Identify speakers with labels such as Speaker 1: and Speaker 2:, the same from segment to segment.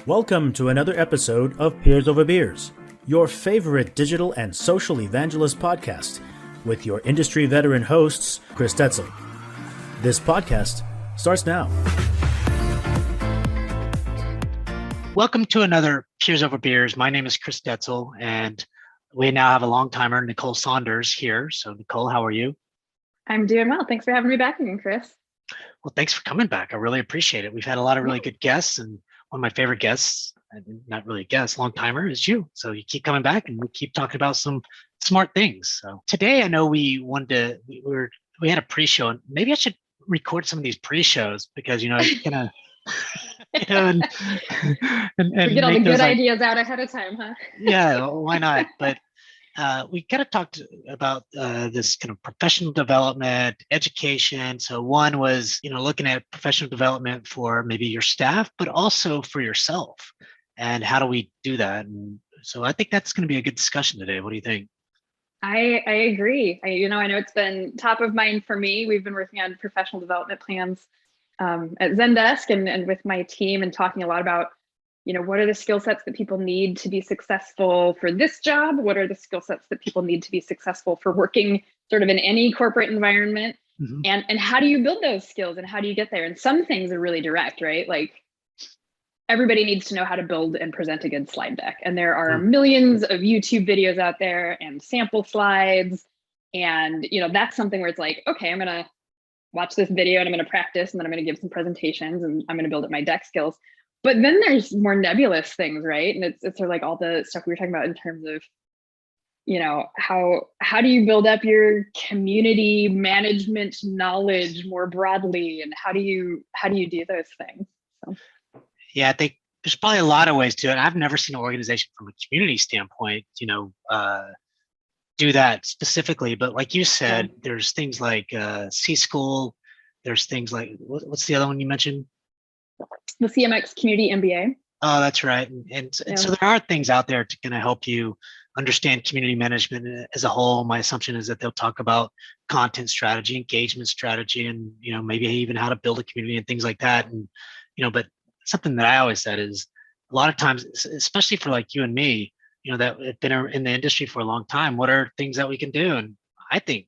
Speaker 1: Welcome to another episode of Peers Over Beers, your favorite digital and social evangelist podcast, with your industry veteran hosts, Chris Detzel. This podcast starts now. Welcome to another Peers Over Beers. My name is Chris Detzel, and we now have a long-timer, Nicole Saunders, here. So, Nicole, how are you?
Speaker 2: I'm doing well. Thanks for having me back again, Chris.
Speaker 1: Well, thanks for coming back. I really appreciate it. We've had a lot of really good guests, and one of my favorite guests, not really a guest, long timer, is you. So you keep coming back, and we keep talking about some smart things. So today, I know we had a pre-show, and maybe I should record some of these pre-shows because kind of and
Speaker 2: we get all the good ideas out ahead of time, huh?
Speaker 1: Yeah, why not? But we kind of talked about this kind of professional development, education. So one was, looking at professional development for maybe your staff, but also for yourself. And how do we do that? And so I think that's going to be a good discussion today. What do you think?
Speaker 2: I agree. I know it's been top of mind for me. We've been working on professional development plans at Zendesk and with my team, and talking a lot about what are the skill sets that people need to be successful for this job? What are the skill sets that people need to be successful for working sort of in any corporate environment? Mm-hmm. And how do you build those skills and how do you get there? And some things are really direct, right? Like everybody needs to know how to build and present a good slide deck. And there are millions of YouTube videos out there and sample slides. And, that's something where it's like, okay, I'm going to watch this video and I'm going to practice and then I'm going to give some presentations and I'm going to build up my deck skills. But then there's more nebulous things, right? And it's sort of like all the stuff we were talking about in terms of, how do you build up your community management knowledge more broadly, and how do you do those things? So.
Speaker 1: Yeah, I think there's probably a lot of ways to it. I've never seen an organization from a community standpoint, do that specifically. But like you said, there's things like C-School. There's things like what's the other one you mentioned?
Speaker 2: The CMX Community MBA.
Speaker 1: Oh, that's right. And so there are things out there to kind of help you understand community management as a whole. My assumption is that they'll talk about content strategy, engagement strategy, and, maybe even how to build a community and things like that. And, but something that I always said is a lot of times, especially for like you and me, that have been in the industry for a long time, what are things that we can do? And I think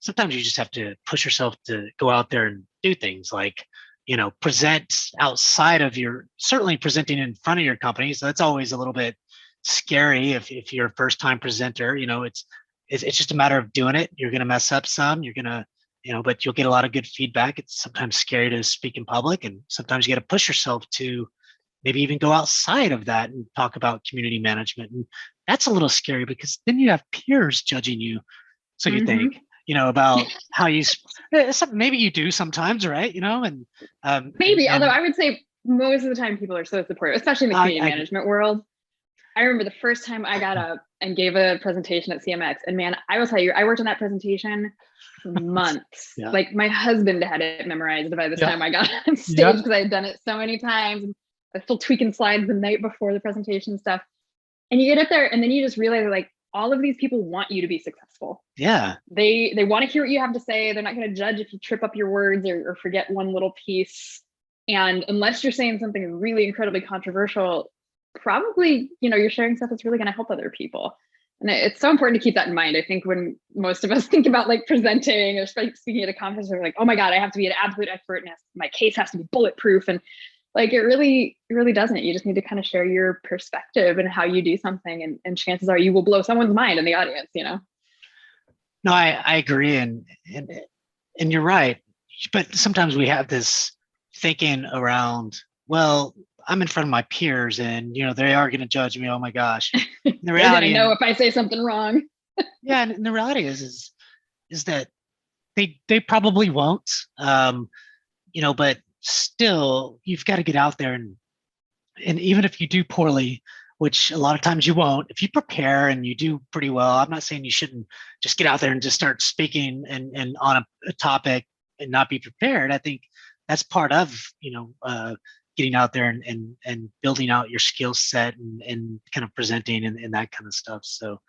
Speaker 1: sometimes you just have to push yourself to go out there and do things like, present outside of certainly presenting in front of your company. So that's always a little bit scary if you're a first time presenter. It's just a matter of doing it. You're going to mess up some, you're going to, but you'll get a lot of good feedback. It's sometimes scary to speak in public, and sometimes you got to push yourself to maybe even go outside of that and talk about community management. And that's a little scary because then you have peers judging you. So you think, about how you, maybe you do sometimes, right?
Speaker 2: Maybe, although I would say most of the time people are so supportive, especially in the community management world. I remember the first time I got up and gave a presentation at CMX, and man, I will tell you, I worked on that presentation for months. Yeah. Like my husband had it memorized by the time I got on stage because I had done it so many times. And I was still tweaking slides the night before the presentation stuff. And you get up there and then you just realize like, all of these people want you to be successful.
Speaker 1: Yeah.
Speaker 2: They want to hear what you have to say. They're not going to judge if you trip up your words or forget one little piece. And unless you're saying something really incredibly controversial, probably, you're sharing stuff that's really going to help other people. And it's so important to keep that in mind. I think when most of us think about like presenting or speaking at a conference, we're like, oh my God, I have to be an absolute expert and my case has to be bulletproof. And like, it really doesn't. You just need to kind of share your perspective and how you do something. And chances are you will blow someone's mind in the audience, No,
Speaker 1: I agree. And you're right. But sometimes we have this thinking around, well, I'm in front of my peers and, they are going to judge me. Oh my gosh.
Speaker 2: The reality, I know if I say something wrong.
Speaker 1: Yeah. And the reality is that they probably won't, but still you've got to get out there and even if you do poorly, which a lot of times you won't, if you prepare and you do pretty well, I'm not saying you shouldn't just get out there and just start speaking and on a topic and not be prepared. I think that's part of, getting out there and building out your skill set and kind of presenting and that kind of stuff. So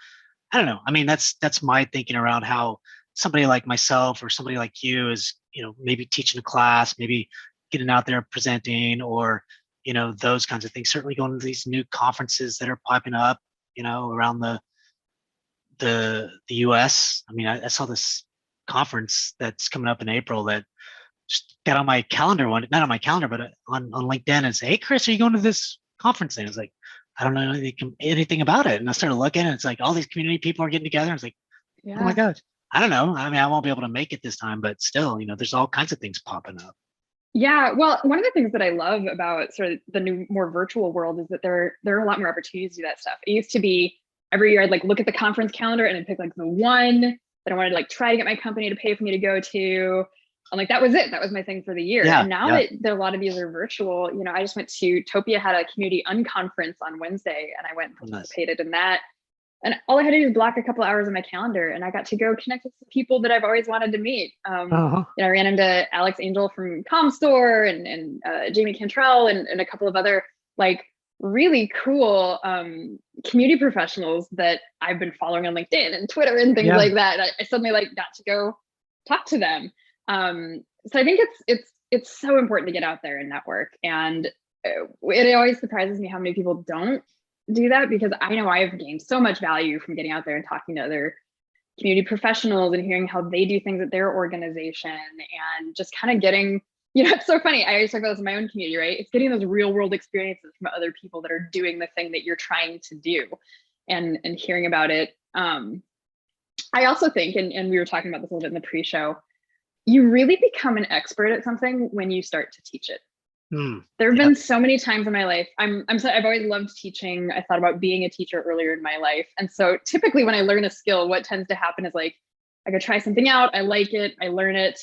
Speaker 1: I don't know. I mean, that's my thinking around how somebody like myself or somebody like you is, maybe teaching a class, maybe getting out there presenting or those kinds of things. Certainly going to these new conferences that are popping up, around the US. I mean, I saw this conference that's coming up in April that just got on my calendar not on my calendar, but on LinkedIn, and say, "Hey, Chris, are you going to this conference?" And I was like, "I don't know anything about it." And I started looking, and it's like all these community people are getting together. I was like, "Oh my God, I don't know. I mean, I won't be able to make it this time, but still, there's all kinds of things popping up."
Speaker 2: Yeah, well, one of the things that I love about sort of the new, more virtual world is that there are a lot more opportunities to do that stuff. It used to be every year I'd like look at the conference calendar and I'd pick like the one that I wanted to like try to get my company to pay for me to go to. And like that was it. That was my thing for the year. And now that a lot of these are virtual, I just went to Topia, had a community unconference on Wednesday, and I went and participated in that. And all I had to do was block a couple hours on my calendar, and I got to go connect with some people that I've always wanted to meet. I ran into Alex Angel from Comstore and Jamie Cantrell and a couple of other like really cool community professionals that I've been following on LinkedIn and Twitter and things like that. I suddenly like got to go talk to them. So I think it's so important to get out there and network. And it always surprises me how many people don't do that, because I know I've gained so much value from getting out there and talking to other community professionals and hearing how they do things at their organization, and just kind of getting, it's so funny. I always talk about this in my own community, right? It's getting those real world experiences from other people that are doing the thing that you're trying to do, and hearing about it. I also think, and we were talking about this a little bit in the pre-show, you really become an expert at something when you start to teach it. There have been so many times in my life. I've always loved teaching. I thought about being a teacher earlier in my life. And so typically when I learn a skill, what tends to happen is like, I go try something out. I like it. I learn it.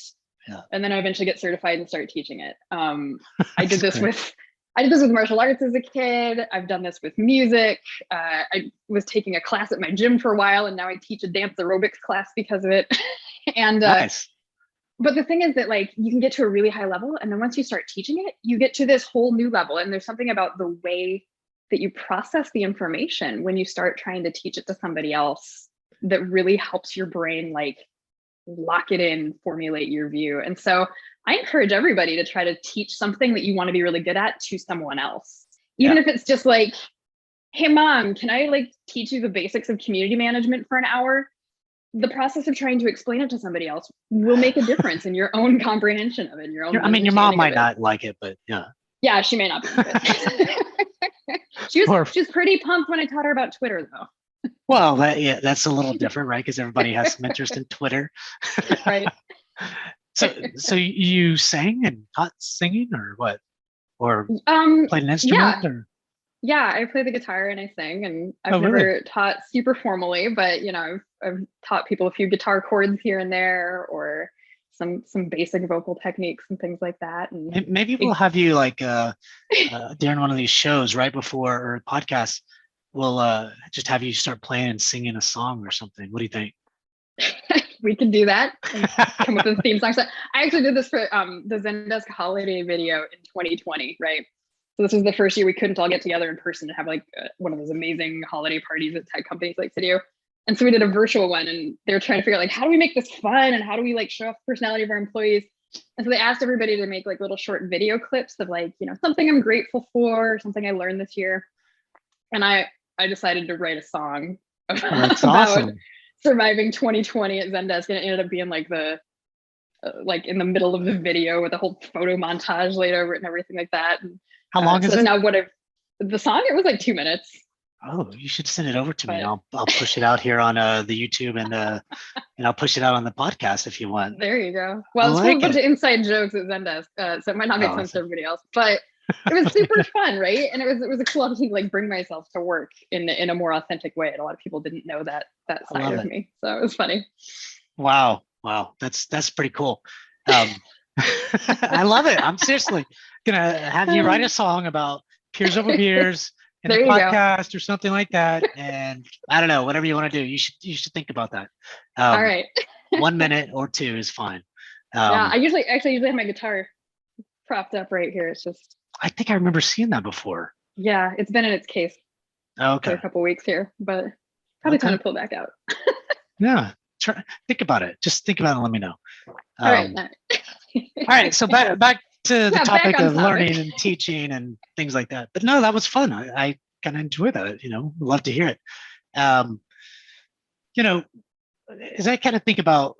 Speaker 2: And then I eventually get certified and start teaching it. I did this with martial arts as a kid. I've done this with music. I was taking a class at my gym for a while, and now I teach a dance aerobics class because of it. And
Speaker 1: nice.
Speaker 2: But the thing is that like you can get to a really high level, and then once you start teaching it, you get to this whole new level. And there's something about the way that you process the information when you start trying to teach it to somebody else that really helps your brain like lock it in, formulate your view. And so I encourage everybody to try to teach something that you want to be really good at to someone else. Even if it's just like, hey mom, can I like teach you the basics of community management for an hour? The process of trying to explain it to somebody else will make a difference in your own comprehension of it. Your
Speaker 1: mom might not like it, but
Speaker 2: yeah, she may not be. She was pretty pumped when I taught her about Twitter, though.
Speaker 1: Well, that's a little different, right? Because everybody has some interest in Twitter,
Speaker 2: right?
Speaker 1: So you sang and taught singing, or what? Or played an instrument, or?
Speaker 2: Yeah, I play the guitar and I sing, and I've never taught super formally, but I've taught people a few guitar chords here and there, or some basic vocal techniques and things like that. And
Speaker 1: maybe we'll have you like during one of these shows right before or podcast. We'll just have you start playing and singing a song or something. What do you think?
Speaker 2: We can do that and come up with a theme song. So I actually did this for the Zendesk holiday video in 2020, right? So this was the first year we couldn't all get together in person to have like one of those amazing holiday parties that tech companies like to do. And so we did a virtual one, and they were trying to figure out like, how do we make this fun, and how do we like show off the personality of our employees? And so they asked everybody to make like little short video clips of like, something I'm grateful for, something I learned this year. And I decided to write a song about
Speaker 1: awesome.
Speaker 2: surviving 2020 at Zendesk, and it ended up being like the like in the middle of the video with a whole photo montage laid over it and everything like that. And,
Speaker 1: how long is it?
Speaker 2: Now the song, it was like 2 minutes.
Speaker 1: Oh, you should send it over to me. I'll push it out here on the YouTube, and I'll push it out on the podcast if you want.
Speaker 2: There you go. Well, it's a bunch of inside jokes at Zendesk, so it might not make sense to everybody else, but it was super fun, right? And it was a cool opportunity to like bring myself to work in a more authentic way. And a lot of people didn't know that side of me, so it was funny.
Speaker 1: Wow, that's pretty cool. I love it. I'm seriously gonna have you write a song about peers over beers in the podcast or something like that. And I don't know, whatever you want to do, you should think about that.
Speaker 2: All right.
Speaker 1: 1 minute or 2 is fine.
Speaker 2: Yeah, I usually have my guitar propped up right here. It's just,
Speaker 1: I think I remember seeing that before.
Speaker 2: Yeah, it's been in its case for a couple weeks here, but probably time to pull back out.
Speaker 1: Yeah, think about it. Just think about it and let me know.
Speaker 2: All right.
Speaker 1: All right. So back to the
Speaker 2: Yeah, back
Speaker 1: topic
Speaker 2: on
Speaker 1: of
Speaker 2: topic.
Speaker 1: learning and teaching and things like that. But no, that was fun. I kind of enjoy that. Love to hear it. Um, you know, as I kind of think about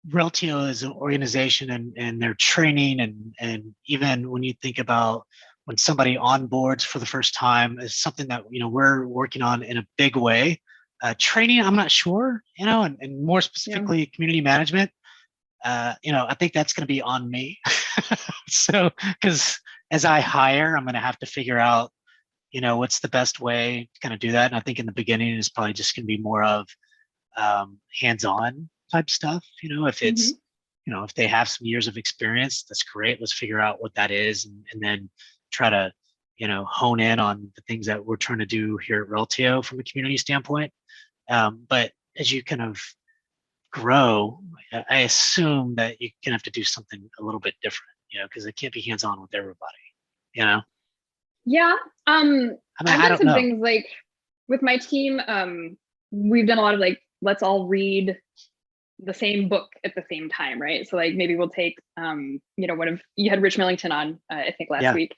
Speaker 1: Reltio as an organization and their training and even when you think about when somebody onboards for the first time is something that we're working on in a big way. Training, I'm not sure, and more
Speaker 2: Yeah.
Speaker 1: specifically community management. I think that's going to be on me. So, because as I hire, I'm going to have to figure out, what's the best way to kind of do that. And I think in the beginning is probably just going to be more of hands-on type stuff.
Speaker 2: Mm-hmm.
Speaker 1: If they have some years of experience, that's great. Let's figure out what that is, and then try to, hone in on the things that we're trying to do here at Reltio from a community standpoint. But as you kind of grow, I assume that you're gonna have to do something a little bit different, because it can't be hands-on with everybody, you know.
Speaker 2: Yeah.
Speaker 1: I mean,
Speaker 2: I've
Speaker 1: I
Speaker 2: done
Speaker 1: don't
Speaker 2: some
Speaker 1: know.
Speaker 2: things like with my team. We've done a lot of like, let's all read the same book at the same time, right? So like maybe we'll take you had Rich Millington on, I think last
Speaker 1: Yeah.
Speaker 2: week.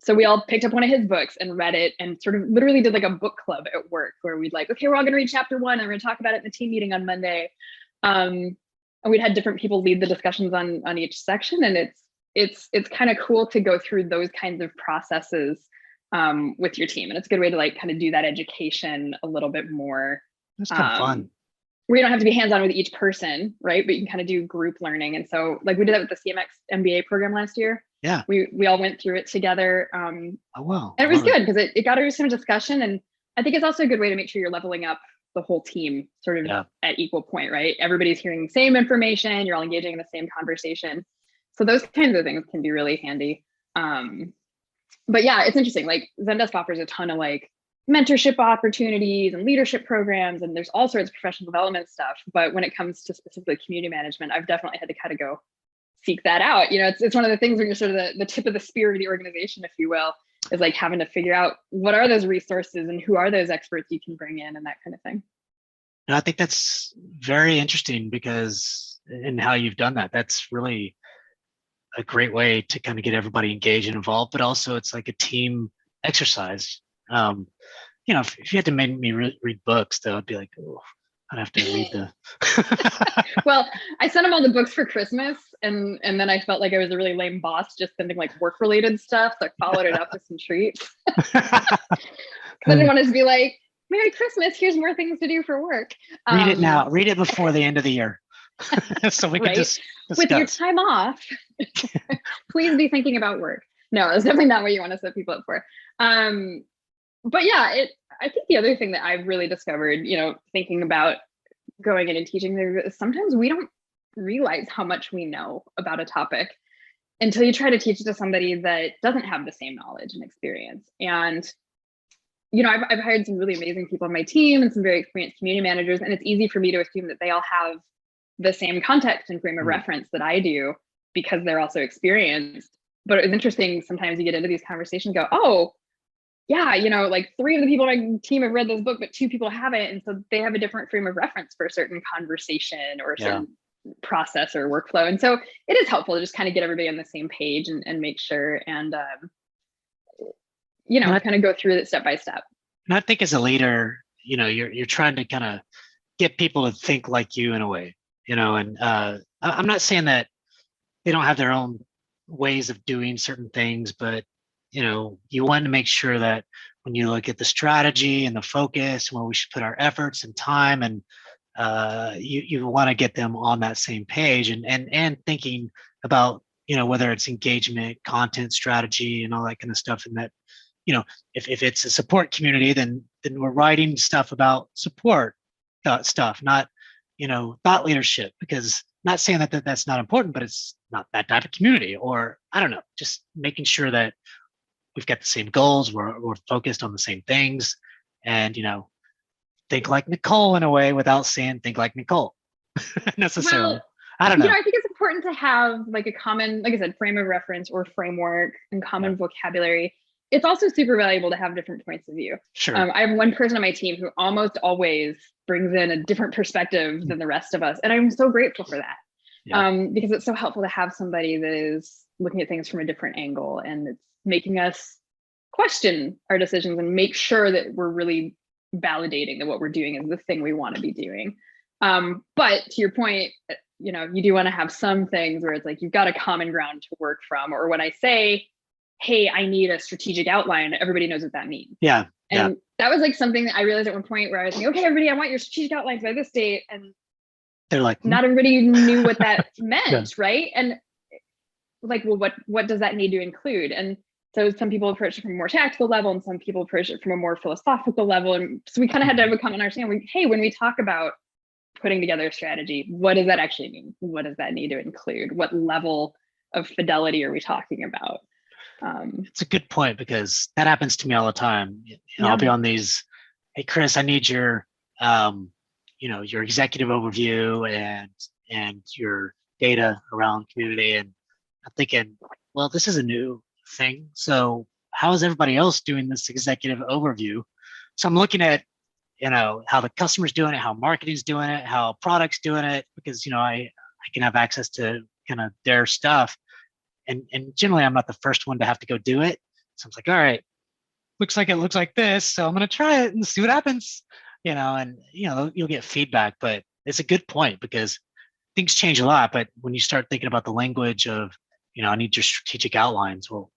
Speaker 2: So we all picked up one of his books and read it and sort of literally did like a book club at work where we'd like, okay, we're all gonna read chapter 1 and we're gonna talk about it in the team meeting on Monday. And we'd had different people lead the discussions on each section, and it's kind of cool to go through those kinds of processes with your team, and it's a good way to like kind of do that education a little bit more,
Speaker 1: That's kind of fun.
Speaker 2: where you don't have to be hands-on with each person, right? But you can kind of do group learning. And so like we did that with the CMX MBA program last year.
Speaker 1: Yeah.
Speaker 2: We all went through it together.
Speaker 1: Oh, wow.
Speaker 2: And it was good because it got us some discussion. And I think it's also a good way to make sure you're leveling up the whole team sort of at equal point, right? Everybody's hearing the same information, you're all engaging in the same conversation. So those kinds of things can be really handy. But yeah, it's interesting. Like Zendesk offers a ton of like mentorship opportunities and leadership programs, and there's all sorts of professional development stuff. But when it comes to specifically community management, I've definitely had to kind of go seek that out. It's one of the things when you're sort of the tip of the spear of the organization, if you will, is like having to figure out what are those resources and who are those experts you can bring in and that kind of thing.
Speaker 1: And I think that's very interesting because in how you've done that, that's really a great way to kind of get everybody engaged and involved, but also it's like a team exercise. If you had to make me read books, though, I'd be like, oh, I'd have to read the.
Speaker 2: Well, I sent him all the books for Christmas, and then I felt like I was a really lame boss just sending like work related stuff. So I followed it up with some treats. I didn't want to be like, Merry Christmas, here's more things to do for work.
Speaker 1: Read it now. Read it before the end of the year. So we can just discuss.
Speaker 2: With your time off, please be thinking about work. No, that's definitely not what you want to set people up for. But yeah, I think the other thing that I've really discovered, thinking about going in and teaching there, is sometimes we don't realize how much we know about a topic until you try to teach it to somebody that doesn't have the same knowledge and experience. And I've hired some really amazing people on my team and some very experienced community managers, and it's easy for me to assume that they all have the same context and frame of reference that I do because they're also experienced. But it's interesting, sometimes you get into these conversations and go, oh, yeah, like 3 of the people on my team have read this book, but 2 people haven't. And so they have a different frame of reference for a certain conversation or a certain process or workflow. And so it is helpful to just kind of get everybody on the same page and make sure and, kind of go through it step by step.
Speaker 1: And I think as a leader, you're trying to kind of get people to think like you in a way, and I'm not saying that they don't have their own ways of doing certain things, but you want to make sure that when you look at the strategy and the focus, where we should put our efforts and time, and you want to get them on that same page and thinking about whether it's engagement, content strategy, and all that kind of stuff. And that if it's a support community, then we're writing stuff about support stuff, not thought leadership, because not saying that that's not important, but it's not that type of community. Or I don't know, just making sure that we've got the same goals, we're focused on the same things, and think like Nicole in a way without saying think like Nicole necessarily.
Speaker 2: Well,
Speaker 1: I don't know.
Speaker 2: I think it's important to have like a common, like I said, frame of reference or framework and common vocabulary. It's also super valuable to have different points of view.
Speaker 1: Sure.
Speaker 2: I have one person on my team who almost always brings in a different perspective than the rest of us, and I'm so grateful for that. Because it's so helpful to have somebody that is looking at things from a different angle, and it's making us question our decisions and make sure that we're really validating that what we're doing is the thing we want to be doing. But to your point, you do want to have some things where it's like you've got a common ground to work from. Or when I say, hey, I need a strategic outline, everybody knows what that means.
Speaker 1: Yeah.
Speaker 2: And that was like something that I realized at one point where I was like, okay, everybody, I want your strategic outlines by this date. And
Speaker 1: they're like,
Speaker 2: not everybody knew what that meant, right? And like, well, what does that need to include? And so some people approach it from a more tactical level, and some people approach it from a more philosophical level. And so we kind of had to have a common understanding. Hey, when we talk about putting together a strategy, what does that actually mean? What does that need to include? What level of fidelity are we talking about?
Speaker 1: It's a good point, because that happens to me all the time. I'll be on these, hey, Chris, I need your, your executive overview and your data around community. And I'm thinking, well, this is a new thing. So how is everybody else doing this executive overview? So I'm looking at, how the customer's doing it, how marketing's doing it, how product's doing it, because, I can have access to kind of their stuff. And generally I'm not the first one to have to go do it. So I'm like, all right, it looks like this. So I'm going to try it and see what happens, and, you'll get feedback. But it's a good point, because things change a lot. But when you start thinking about the language of, I need your strategic outlines. Well,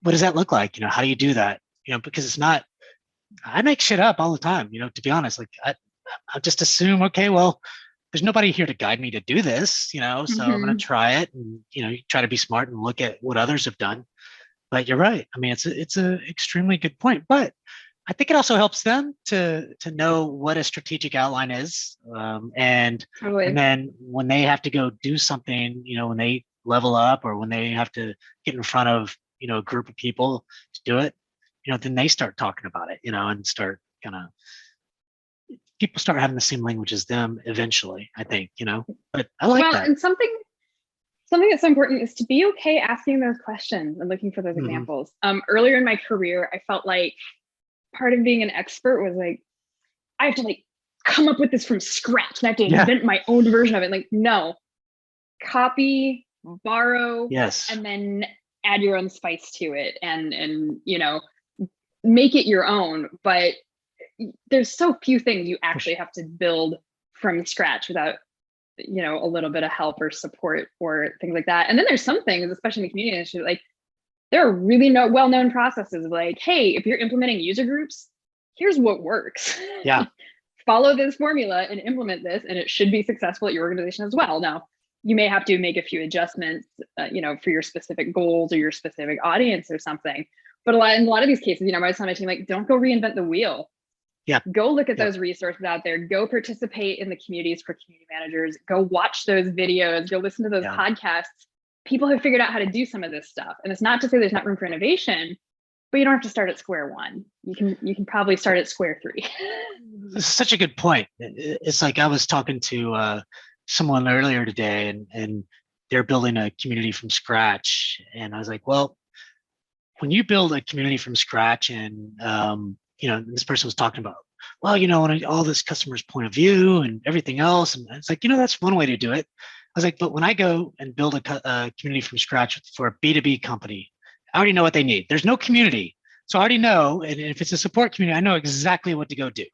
Speaker 1: what does that look like? How do you do that? Because it's not, I make shit up all the time, to be honest. Like I just assume, okay, well, there's nobody here to guide me to do this, so I'm going to try it, and, you try to be smart and look at what others have done. But you're right. I mean, it's a extremely good point, but I think it also helps them to know what a strategic outline is. And then when they have to go do something, when they level up, or when they have to get in front of, a group of people to do it, then they start talking about it, and start kind of, people start having the same language as them eventually, I think, but I like that.
Speaker 2: And something that's so important is to be okay asking those questions and looking for those examples. Earlier in my career, I felt like part of being an expert was like, I have to like come up with this from scratch, and I have to invent my own version of it. Like, no, copy, borrow, and then add your own spice to it, and make it your own. But there's so few things you actually have to build from scratch without, a little bit of help or support or things like that. And then there's some things, especially in the community initiative, like there are really well-known processes of like, hey, if you're implementing user groups, here's what works.
Speaker 1: Yeah.
Speaker 2: Follow this formula and implement this, and it should be successful at your organization as well. Now, you may have to make a few adjustments, for your specific goals or your specific audience or something. But in a lot of these cases, I was telling my team, like, don't go reinvent the wheel.
Speaker 1: Yeah.
Speaker 2: Go look at those resources out there. Go participate in the communities for community managers. Go watch those videos. Go listen to those podcasts. People have figured out how to do some of this stuff. And it's not to say there's not room for innovation, but you don't have to start at square one. You can probably start at square three.
Speaker 1: This is such a good point. It's like I was talking to someone earlier today, and they're building a community from scratch. And I was like, well, when you build a community from scratch, and this person was talking about, well, all this customer's point of view and everything else. And it's like, that's one way to do it. I was like, but when I go and build a community from scratch for a B2B company, I already know what they need. There's no community. So I already know, and if it's a support community, I know exactly what to go do.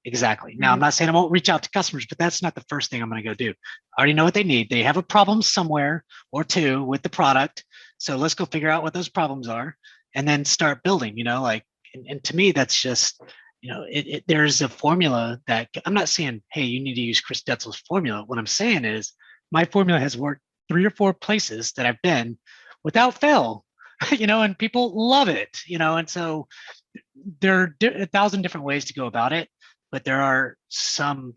Speaker 1: Exactly. Now, I'm not saying I won't reach out to customers, but that's not the first thing I'm going to go do. I already know what they need. They have a problem somewhere or two with the product. So let's go figure out what those problems are, and then start building, and to me, that's just, there's a formula that I'm not saying, hey, you need to use Chris Detzel's formula. What I'm saying is my formula has worked 3 or 4 places that I've been without fail, and people love it, and so there are 1,000 different ways to go about it, but there are some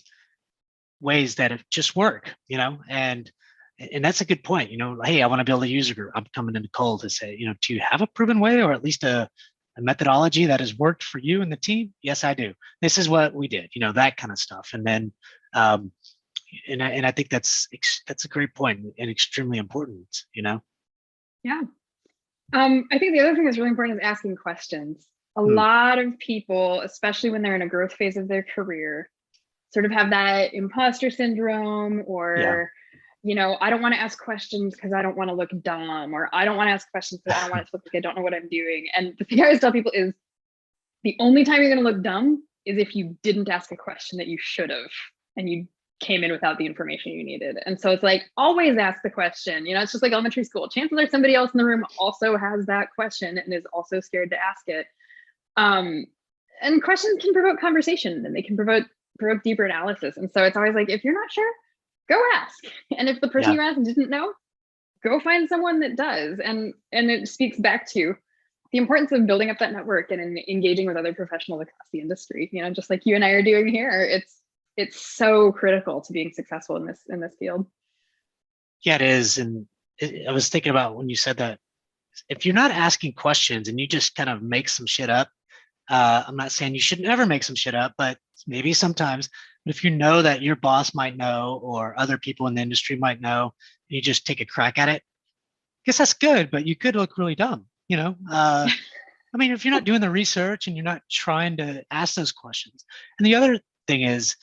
Speaker 1: ways that it just work, and that's a good point. Hey, I want to build a user group. I'm coming to Nicole to say, do you have a proven way, or at least a methodology that has worked for you and the team? Yes, I do. This is what we did, that kind of stuff. And then, and I think that's a great point and extremely important,
Speaker 2: Yeah. I think the other thing that's really important is asking questions. A lot of people, especially when they're in a growth phase of their career, sort of have that imposter syndrome, or I don't want to ask questions because I don't want to look dumb, or I don't want to ask questions because I don't want it to look like I don't know what I'm doing. And the thing I always tell people is the only time you're going to look dumb is if you didn't ask a question that you should have, and you came in without the information you needed. And so it's like, always ask the question. It's just like elementary school. Chances are somebody else in the room also has that question and is also scared to ask it. And questions can provoke conversation, and they can provoke deeper analysis. And so it's always like, if you're not sure, go ask. And if the person you asked didn't know, go find someone that does. And it speaks back to the importance of building up that network and engaging with other professionals across the industry. Just like you and I are doing here, it's so critical to being successful in this field.
Speaker 1: Yeah, it is. And I was thinking about when you said that, if you're not asking questions and you just kind of make some shit up, I'm not saying you should never make some shit up, but maybe sometimes. But if you know that your boss might know, or other people in the industry might know, and you just take a crack at it, I guess that's good, but you could look really dumb, I mean, if you're not doing the research and you're not trying to ask those questions. And the other thing is,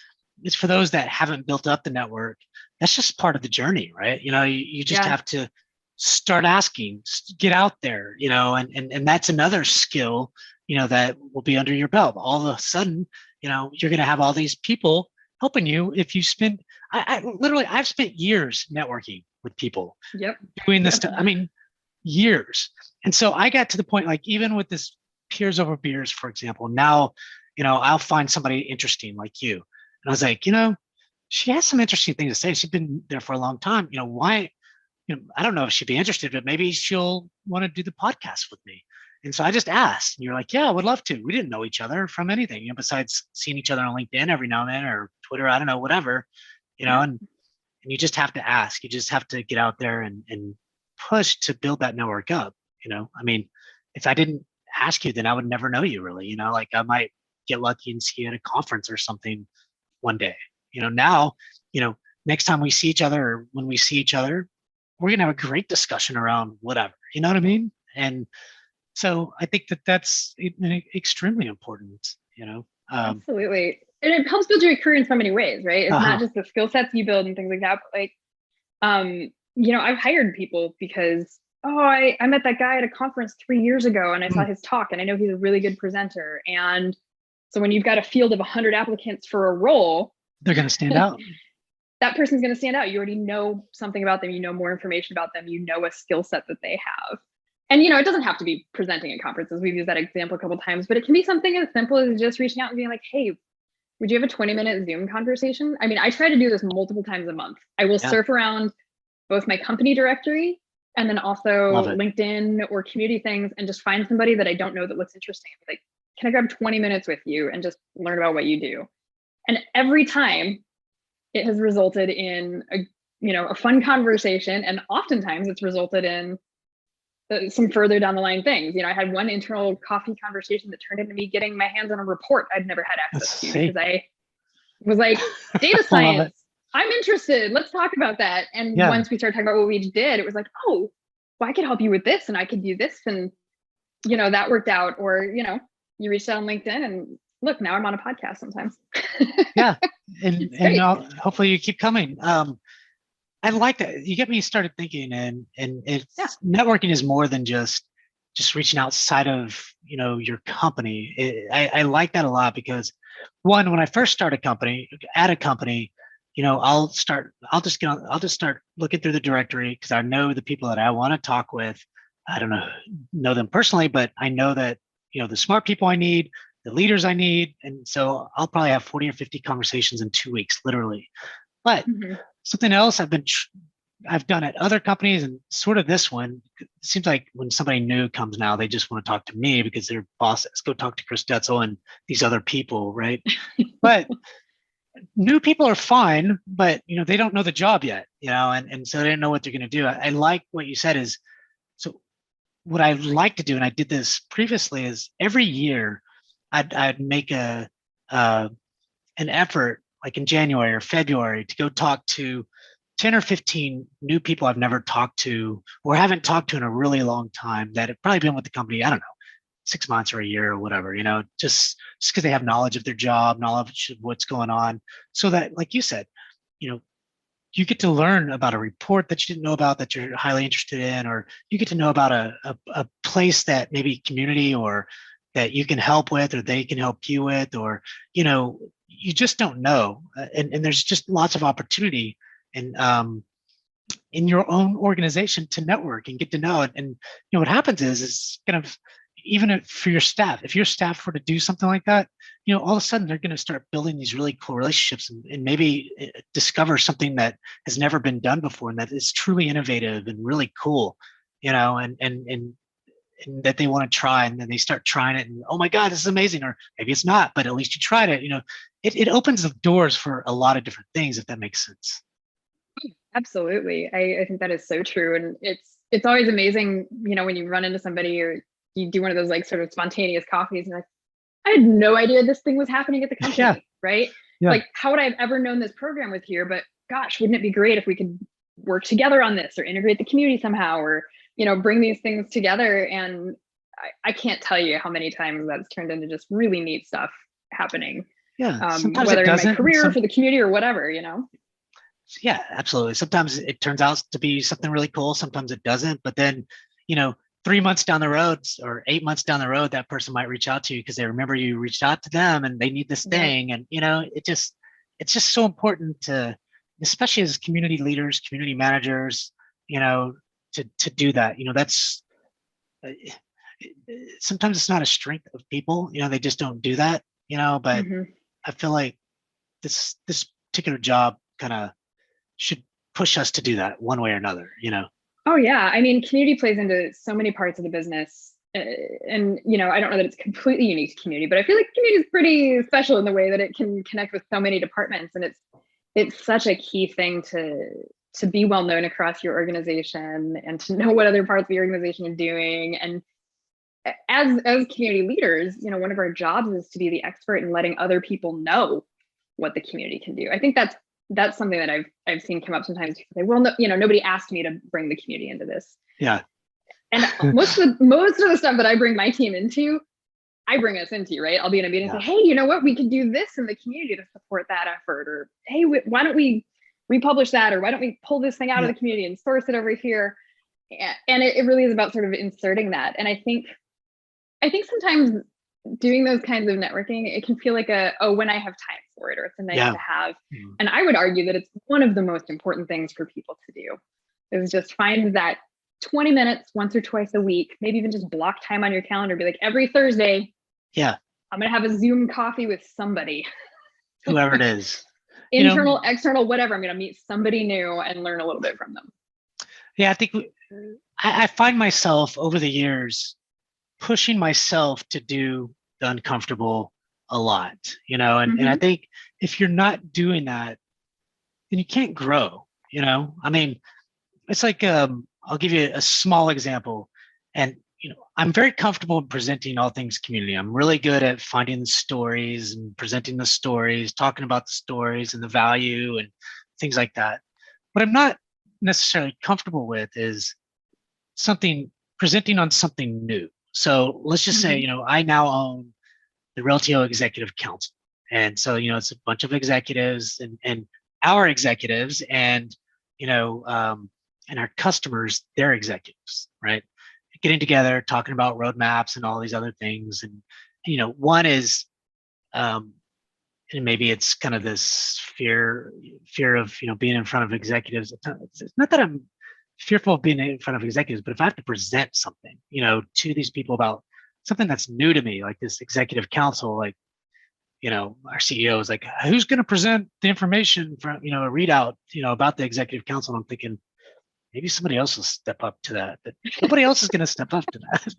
Speaker 1: it's for those that haven't built up the network, that's just part of the journey, right? You just have to start asking, get out there, and that's another skill, that will be under your belt. All of a sudden, you're going to have all these people helping you. If you spend, I've spent years networking with people, doing this stuff. I mean, years. And so I got to the point, like, even with this peers over beers, for example, now, I'll find somebody interesting like you. And I was like, she has some interesting things to say. She's been there for a long time. Why, I don't know if she'd be interested, but maybe she'll want to do the podcast with me. And so I just asked, and you're like, yeah, I would love to. We didn't know each other from anything, besides seeing each other on LinkedIn every now and then, or Twitter, I don't know, whatever, and you just have to ask. You just have to get out there and push to build that network up. I mean, if I didn't ask you, then I would never know you really, like I might get lucky and see you at a conference or something one day. Now, next time we see each other, or when we see each other, we're going to have a great discussion around whatever, you know what I mean? And so I think that that's extremely important,
Speaker 2: Absolutely. And it helps build your career in so many ways, right? It's not just the skill sets you build and things like that, but like, I've hired people because, I met that guy at a conference 3 years ago and I saw his talk and I know he's a really good presenter. And so when you've got a field of 100 applicants for a role,
Speaker 1: they're going to stand out.
Speaker 2: That person's going to stand out. You already know something about them. You know more information about them. You know a skill set that they have. And, it doesn't have to be presenting at conferences. We've used that example a couple of times, but it can be something as simple as just reaching out and being like, hey, would you have a 20-minute Zoom conversation? I mean, I try to do this multiple times a month. I will surf around both my company directory and then also LinkedIn or community things and just find somebody that I don't know that looks interesting. And be like, can I grab 20 minutes with you and just learn about what you do? And every time it has resulted in a fun conversation. And oftentimes it's resulted in some further down the line things. I had one internal coffee conversation that turned into me getting my hands on a report I'd never had access to because I was like, data science, I'm interested. Let's talk about that. And once we started talking about what we each did, it was like, oh, well, I could help you with this and I could do this. And, that worked out. Or, you reached out on LinkedIn and look, now I'm on a podcast sometimes.
Speaker 1: And hopefully you keep coming. I like that. You get me started thinking, and it's networking is more than just reaching outside of, your company. I like that a lot because one, when I first start a company, I'll just start looking through the directory because I know the people that I want to talk with. I don't know them personally, but I know that, the smart people I need, the leaders I need. And so I'll probably have 40 or 50 conversations in 2 weeks, literally. But something else I've done at other companies, and sort of this one, it seems like when somebody new comes now, they just want to talk to me because their boss says, go talk to Chris Detzel and these other people, right? But new people are fine, but they don't know the job yet, and so they don't know what they're going to do. I like what you said is, so what I like to do, and I did this previously, is every year I'd make an effort, like in January or February, to go talk to 10 or 15 new people I've never talked to or haven't talked to in a really long time that have probably been with the company, I don't know, 6 months or a year or whatever, just because they have knowledge of their job, knowledge of what's going on. So that, like you said, you get to learn about a report that you didn't know about that you're highly interested in, or you get to know about a place that maybe community or that you can help with, or they can help you with, or, you just don't know. And there's just lots of opportunity in your own organization to network and get to know it. And what happens is kind of, even for your staff, if your staff were to do something like that, all of a sudden they're going to start building these really cool relationships and maybe discover something that has never been done before and that is truly innovative and really cool, and that they want to try, and then they start trying it and, oh my God, this is amazing. Or maybe it's not, but at least you tried it. It opens the doors for a lot of different things, if that makes sense.
Speaker 2: Absolutely. I think that is so true. And it's always amazing, when you run into somebody or you do one of those like sort of spontaneous coffees and you're like, I had no idea this thing was happening at the company,
Speaker 1: Yeah.
Speaker 2: right?
Speaker 1: Yeah.
Speaker 2: Like, how would I have ever known this program was here? But gosh, wouldn't it be great if we could work together on this or integrate the community somehow, or, bring these things together? And I can't tell you how many times that's turned into just really neat stuff happening.
Speaker 1: Yeah. Sometimes
Speaker 2: whether
Speaker 1: it doesn't,
Speaker 2: in my career, for the community, or whatever,
Speaker 1: Yeah, absolutely. Sometimes it turns out to be something really cool. Sometimes it doesn't. But then, 3 months down the road or 8 months down the road, that person might reach out to you because they remember you reached out to them and they need this thing. And, it's just so important to, especially as community leaders, community managers, to do that. That's sometimes it's not a strength of people, they just don't do that, but I feel like this particular job kind of should push us to do that one way or another,
Speaker 2: Oh yeah. I mean, community plays into so many parts of the business. And, I don't know that it's completely unique to community, but I feel like community is pretty special in the way that it can connect with so many departments. And it's such a key thing to be well known across your organization and to know what other parts of the organization are doing. And as community leaders, one of our jobs is to be the expert in letting other people know what the community can do. I think that's something that I've seen come up sometimes. People say, well, no, nobody asked me to bring the community into this.
Speaker 1: Yeah.
Speaker 2: And most of the stuff that I bring my team into, I bring us into, right? I'll be in a meeting and say, hey, you know what? We could do this in the community to support that effort. Or, hey, why don't we republish that? Or why don't we pull this thing out of the community and source it over here? And it really is about sort of inserting that. And I think sometimes doing those kinds of networking, it can feel like when I have time for it, or it's a nice to have. And I would argue that it's one of the most important things for people to do, is just find that 20 minutes once or twice a week, maybe even just block time on your calendar, be like, every Thursday, I'm going to have a Zoom coffee with somebody.
Speaker 1: Whoever it is.
Speaker 2: Internal, external, whatever. I'm going to meet somebody new and learn a little bit from them.
Speaker 1: Yeah, I think I find myself over the years pushing myself to do the uncomfortable a lot, and I think if you're not doing that, then you can't grow, I mean, it's like, I'll give you a small example. And, I'm very comfortable in presenting all things community. I'm really good at finding the stories and presenting the stories, talking about the stories and the value and things like that. What I'm not necessarily comfortable with is presenting on something new. So let's just say, I now own the Reltio Executive Council. And so, it's a bunch of executives and our executives and, and our customers, their executives, right? Getting together, talking about roadmaps and all these other things. And, one is, and maybe it's kind of this fear of, being in front of executives. It's not that I'm fearful of being in front of executives, but if I have to present something, to these people about something that's new to me, like this executive council, like, our CEO is like, who's going to present the information from, a readout, about the executive council? And I'm thinking, maybe somebody else will step up to that, but nobody else is going to step up to that.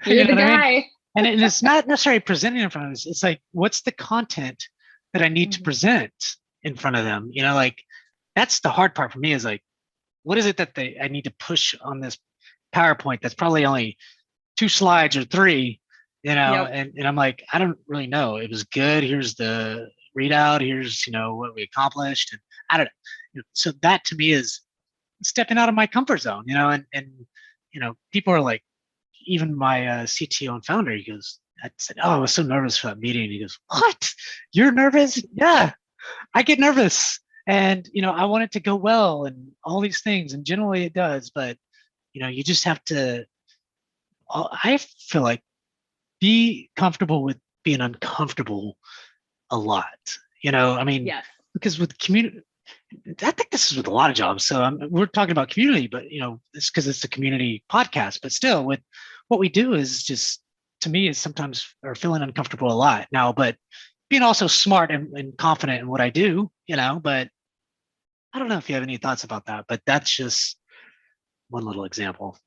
Speaker 2: You're the guy. I mean?
Speaker 1: And it's not necessarily presenting in front of us. It's like, what's the content that I need to present in front of them? Like, that's the hard part for me, is like, what is it that I need to push on this PowerPoint that's probably only 2 slides or 3, and I'm like, I don't really know. It was good. Here's the readout. Here's, what we accomplished. And I don't know. So that to me is stepping out of my comfort zone, and people are like, even my CTO and founder, he goes, I said, oh, I was so nervous for that meeting. He goes, what? You're nervous? Yeah, I get nervous. And, I want it to go well and all these things. And generally it does, but, you just have to, I feel like, be comfortable with being uncomfortable a lot. I mean,
Speaker 2: Yes.
Speaker 1: because with community, I think this is with a lot of jobs. So we're talking about community, but it's because it's a community podcast. But still, with what we do is just, to me, is sometimes or feeling uncomfortable a lot now. But being also smart and confident in what I do, But I don't know if you have any thoughts about that. But that's just one little example.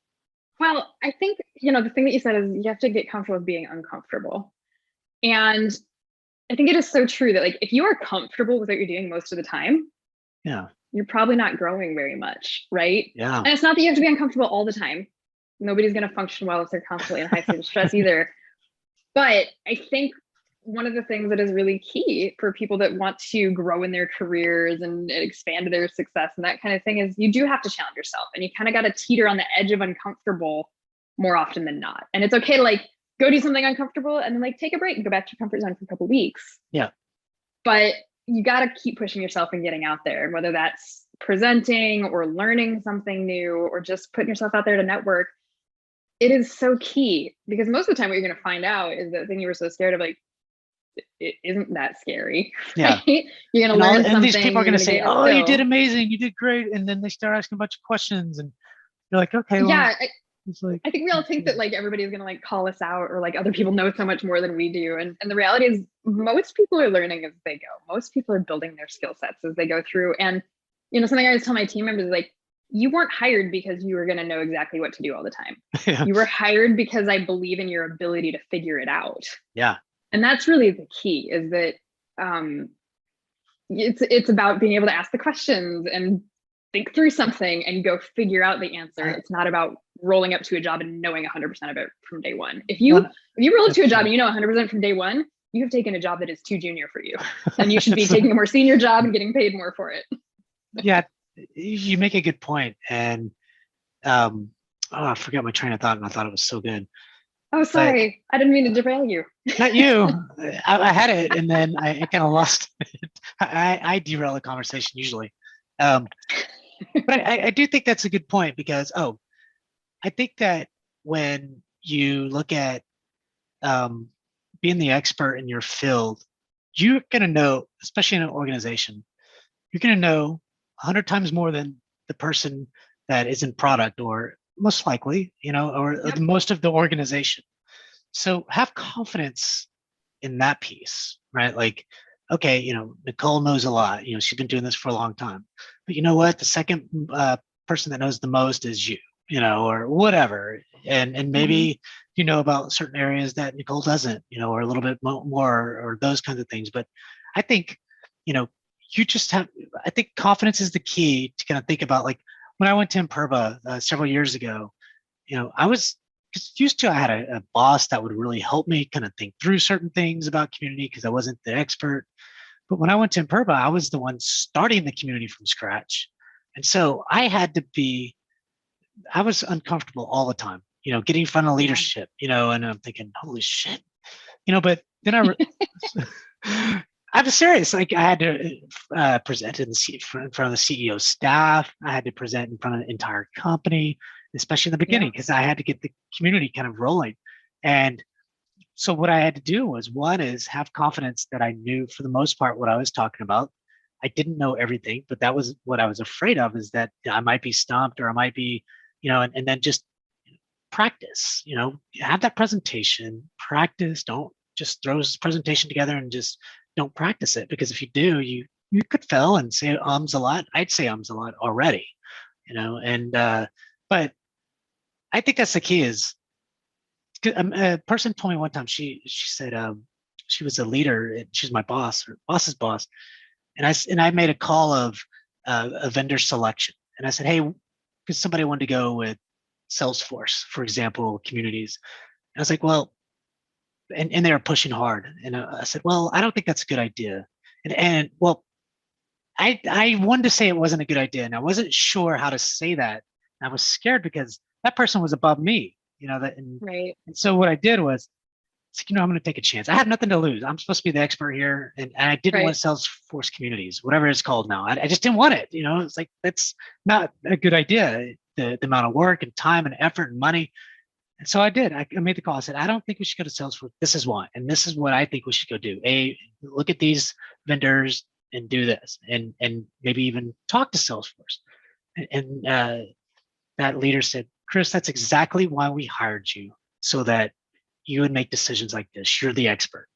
Speaker 2: Well, I think, the thing that you said is you have to get comfortable with being uncomfortable. And I think it is so true that like if you are comfortable with what you're doing most of the time,
Speaker 1: Yeah.
Speaker 2: you're probably not growing very much, right?
Speaker 1: Yeah.
Speaker 2: And it's not that you have to be uncomfortable all the time. Nobody's going to function well if they're constantly in high state of stress either. But I think one of the things that is really key for people that want to grow in their careers and expand their success and that kind of thing is you do have to challenge yourself, and you kind of got to teeter on the edge of uncomfortable more often than not. And it's okay to like go do something uncomfortable and then like take a break and go back to your comfort zone for a couple of weeks.
Speaker 1: Yeah.
Speaker 2: But you got to keep pushing yourself and getting out there, whether that's presenting or learning something new or just putting yourself out there to network. It is so key, because most of the time what you're going to find out is that thing you were so scared of, like, it isn't that scary.
Speaker 1: Yeah.
Speaker 2: Right? You're going to learn something.
Speaker 1: And these people are going to say, "Oh, you did
Speaker 2: skill.
Speaker 1: amazing. You did great." And then they start asking a bunch of questions and you're like, "Okay, well."
Speaker 2: Yeah.
Speaker 1: It's like,
Speaker 2: I think we all think that like everybody's going to like call us out, or like other people know so much more than we do. And the reality is most people are learning as they go. Most people are building their skill sets as they go through. And, something I always tell my team members is like, you weren't hired because you were going to know exactly what to do all the time.
Speaker 1: Yeah.
Speaker 2: You were hired because I believe in your ability to figure it out.
Speaker 1: Yeah.
Speaker 2: And that's really the key, is that it's about being able to ask the questions and think through something and go figure out the answer. It's not about rolling up to a job and knowing 100% of it from day one. If you roll up to a job and you know 100% from day one, you have taken a job that is too junior for you, and you should be taking a more senior job and getting paid more for it.
Speaker 1: Yeah, you make a good point. And I forgot my train of thought, and I thought it was so good.
Speaker 2: Oh, sorry. I didn't mean to derail you.
Speaker 1: Not you. I had it, and then I kind of lost it. I derail the conversation usually. But I do think that's a good point, because, I think that when you look at being the expert in your field, you're going to know, especially in an organization, you're going to know 100 times more than the person that is in product, or most likely, or
Speaker 2: Yep.
Speaker 1: most of the organization. So have confidence in that piece, right? Like, okay, Nicole knows a lot. She's been doing this for a long time. But you know what? The second person that knows the most is you, or whatever. And maybe you know about certain areas that Nicole doesn't, or a little bit more, or those kinds of things. But I think, you just have, I think confidence is the key to kind of think about. Like when I went to Imperva several years ago, I was used to, I had a boss that would really help me kind of think through certain things about community, because I wasn't the expert. But when I went to Imperva, I was the one starting the community from scratch. And so I was uncomfortable all the time, getting in front of leadership, and I'm thinking, holy shit, but then I was serious. Like I had to present in front of the CEO's staff. I had to present in front of the entire company, especially in the beginning, because I had to get the community kind of rolling. And so what I had to do was, one is have confidence that I knew for the most part what I was talking about. I didn't know everything, but that was what I was afraid of, is that I might be stumped, or I might be, and then just practice, have that presentation, practice. Don't just throw this presentation together and just don't practice it, because if you do, you could fail and say ums a lot. I'd say ums a lot already, and but I think that's the key. Is a person told me one time, she said she was a leader, she's my boss, or boss's boss, and I made a call of a vendor selection, and I said, hey, because somebody wanted to go with Salesforce, for example, communities. And I was like, well, and they were pushing hard. And I said, well, I don't think that's a good idea. And well, I wanted to say it wasn't a good idea, and I wasn't sure how to say that. And I was scared because that person was above me,
Speaker 2: Right.
Speaker 1: And so what I did was It's like, I'm going to take a chance. I have nothing to lose. I'm supposed to be the expert here. And I didn't want Salesforce Communities, whatever it's called now. I just didn't want it. It's like, that's not a good idea. The amount of work and time and effort and money. And so I did. I made the call. I said, I don't think we should go to Salesforce. This is why. And this is what I think we should go do. Look at these vendors and do this, and maybe even talk to Salesforce. And that leader said, Chris, that's exactly why we hired you, so that you would make decisions like this. You're the expert.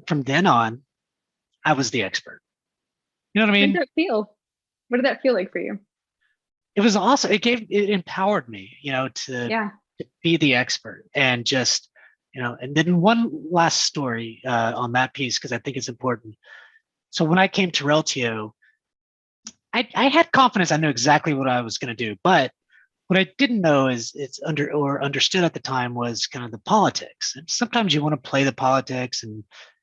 Speaker 1: From then on, I was the expert. You know what I mean?
Speaker 2: How did that feel? What did that feel like for you?
Speaker 1: It was awesome. It empowered me, to be the expert, and just, and then one last story on that piece, because I think it's important. So when I came to Reltio, I had confidence. I knew exactly what I was going to do, but what I didn't know is understood at the time was kind of the politics. And sometimes you want to play the politics,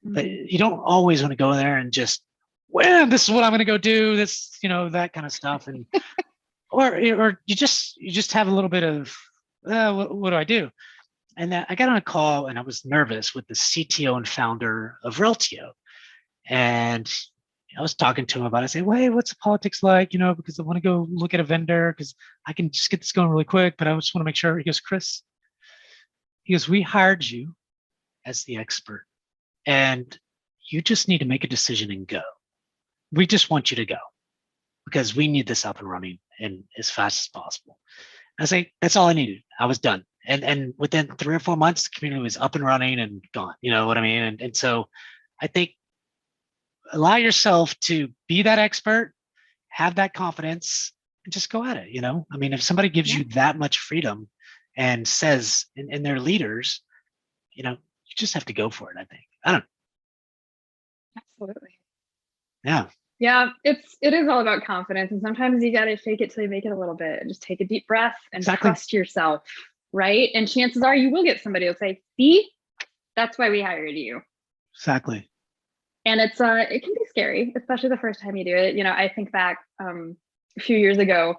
Speaker 1: but you don't always want to go there and just, well, this is what I'm going to go do. This, that kind of stuff. And, or you just have a little bit of, what do I do? And then I got on a call and I was nervous with the CTO and founder of Reltio. And I was talking to him about it. I said, well, hey, what's the politics like? Because I want to go look at a vendor because I can just get this going really quick, but I just want to make sure. He goes, Chris, we hired you as the expert, and you just need to make a decision and go. We just want you to go because we need this up and running and as fast as possible. I say, that's all I needed. I was done. And within 3 or 4 months, the community was up and running and gone. You know what I mean? And so I think, allow yourself to be that expert, have that confidence, and just go at it. I mean, if somebody gives you that much freedom and says, and they're leaders, you just have to go for it. I think. I don't know.
Speaker 2: Absolutely.
Speaker 1: Yeah.
Speaker 2: Yeah. It is all about confidence. And sometimes you got to fake it till you make it a little bit. Just take a deep breath and trust yourself. Right. And chances are you will get somebody who'll say, see, that's why we hired you.
Speaker 1: Exactly.
Speaker 2: And it can be scary, especially the first time you do it. I think back a few years ago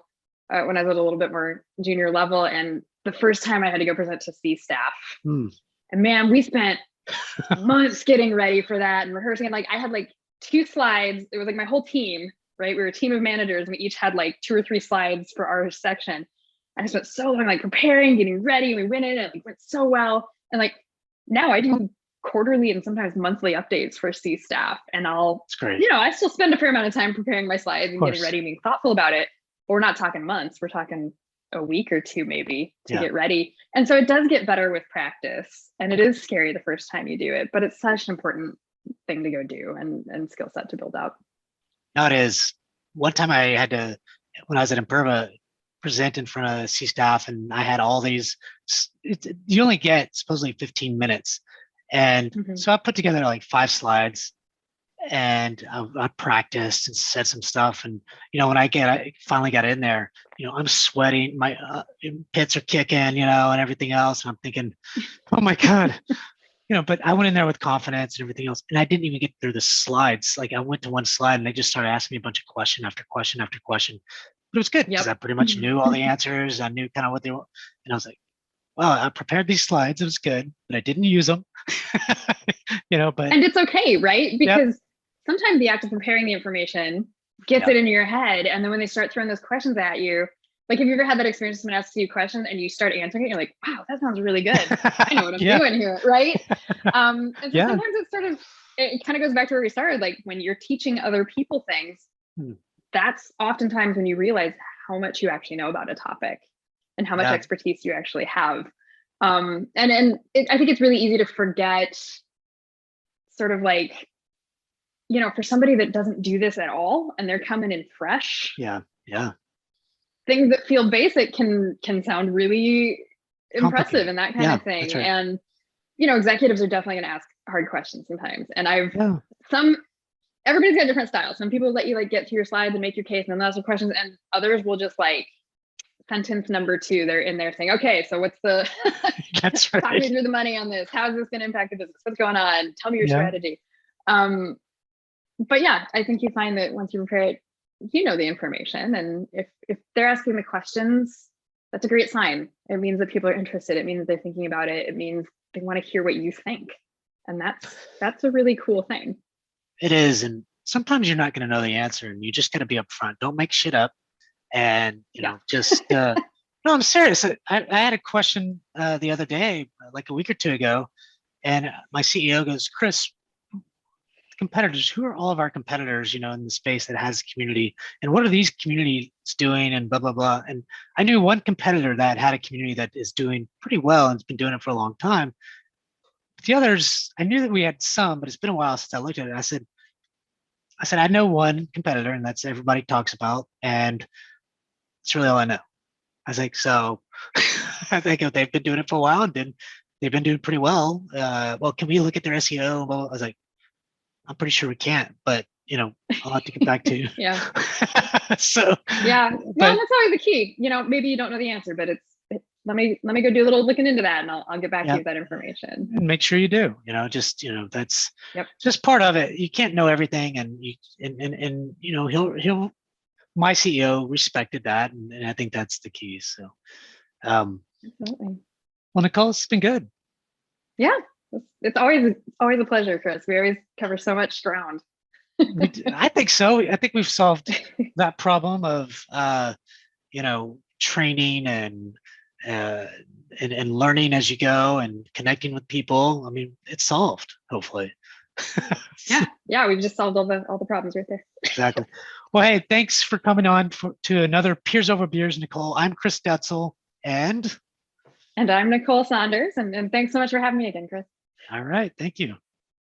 Speaker 2: when I was at a little bit more junior level, and the first time I had to go present to C staff. And man, we spent months getting ready for that and rehearsing. And I had 2 slides. It was my whole team, right? We were a team of managers, and we each had 2 or 3 slides for our section. And I spent so long preparing, getting ready, and we went in and it went so well. And now I do quarterly and sometimes monthly updates for C staff. And I still spend a fair amount of time preparing my slides and getting ready, being thoughtful about it. But we're not talking months. We're talking a week or 2 maybe to get ready. And so it does get better with practice, and it is scary the first time you do it, but it's such an important thing to go do and skill set to build up.
Speaker 1: No, it is. One time I had to, when I was at Imperva, present in front of C staff, and I had all these, you only get supposedly 15 minutes. And so I put together 5 slides, and I practiced and said some stuff. And, when I finally got in there, I'm sweating, my pits are kicking, and everything else. And I'm thinking, oh my God, but I went in there with confidence and everything else. And I didn't even get through the slides. I went to one slide and they just started asking me a bunch of question after question after question. But it was good because I pretty much knew all the answers. I knew kind of what they were. And I was like, well, I prepared these slides. It was good, but I didn't use them. But
Speaker 2: and it's okay, right? Because sometimes the act of preparing the information gets it in your head, and then when they start throwing those questions at you, have you ever had that experience? Someone asks you a question and you start answering it, you're like, wow, that sounds really good. I know what I'm doing here, right? And so sometimes it kind of goes back to where we started. When you're teaching other people things, that's oftentimes when you realize how much you actually know about a topic and how much expertise you actually have. I think it's really easy to forget sort of for somebody that doesn't do this at all and they're coming in fresh. Things that feel basic can sound really impressive and that kind of thing. Right. And, executives are definitely going to ask hard questions sometimes. And everybody's got different styles. Some people let you get through your slides and make your case and then ask questions, and others will just sentence number 2, they're in there saying, okay, so what's the
Speaker 1: that's right.
Speaker 2: Talk me through the money on this. How is this going to impact the business? What's going on? Tell me your strategy. But I think you find that once you prepare it, the information. And if they're asking the questions, that's a great sign. It means that people are interested. It means that they're thinking about it. It means they want to hear what you think. And that's a really cool thing.
Speaker 1: It is. And sometimes you're not going to know the answer, and you just got to be upfront. Don't make shit up. And, just, no, I'm serious. I had a question the other day, like a week or two ago, and my CEO goes, Chris, competitors, who are all of our competitors, in the space that has community, and what are these communities doing, and blah, blah, blah. And I knew one competitor that had a community that is doing pretty well and has been doing it for a long time. But the others, I knew that we had some, but it's been a while since I looked at it. I said, I know one competitor, and that's everybody talks about, and that's really all I know. I was like, so I think if they've been doing it for a while and then they've been doing pretty well. Well, can we look at their SEO? Well, I was like, I'm pretty sure we can't, but I'll have to get back to you.
Speaker 2: Yeah.
Speaker 1: So
Speaker 2: yeah, well, that's always the key. Maybe you don't know the answer, but let me go do a little looking into that, and I'll get back to you with that information.
Speaker 1: And make sure you do. That's just part of it. You can't know everything, and he'll my CEO respected that, and I think that's the key. So,
Speaker 2: absolutely.
Speaker 1: Well, Nicole, it's been good.
Speaker 2: Yeah, it's always a pleasure, Chris. We always cover so much ground.
Speaker 1: I think so. I think we've solved that problem of training and learning as you go and connecting with people. I mean, it's solved, hopefully.
Speaker 2: Yeah, we've just solved all the problems right there.
Speaker 1: Exactly. Well, hey, thanks for coming on to another Peers Over Beers, Nicole. I'm Chris Detzel, and
Speaker 2: I'm Nicole Saunders, and thanks so much for having me again, Chris.
Speaker 1: All right, thank you.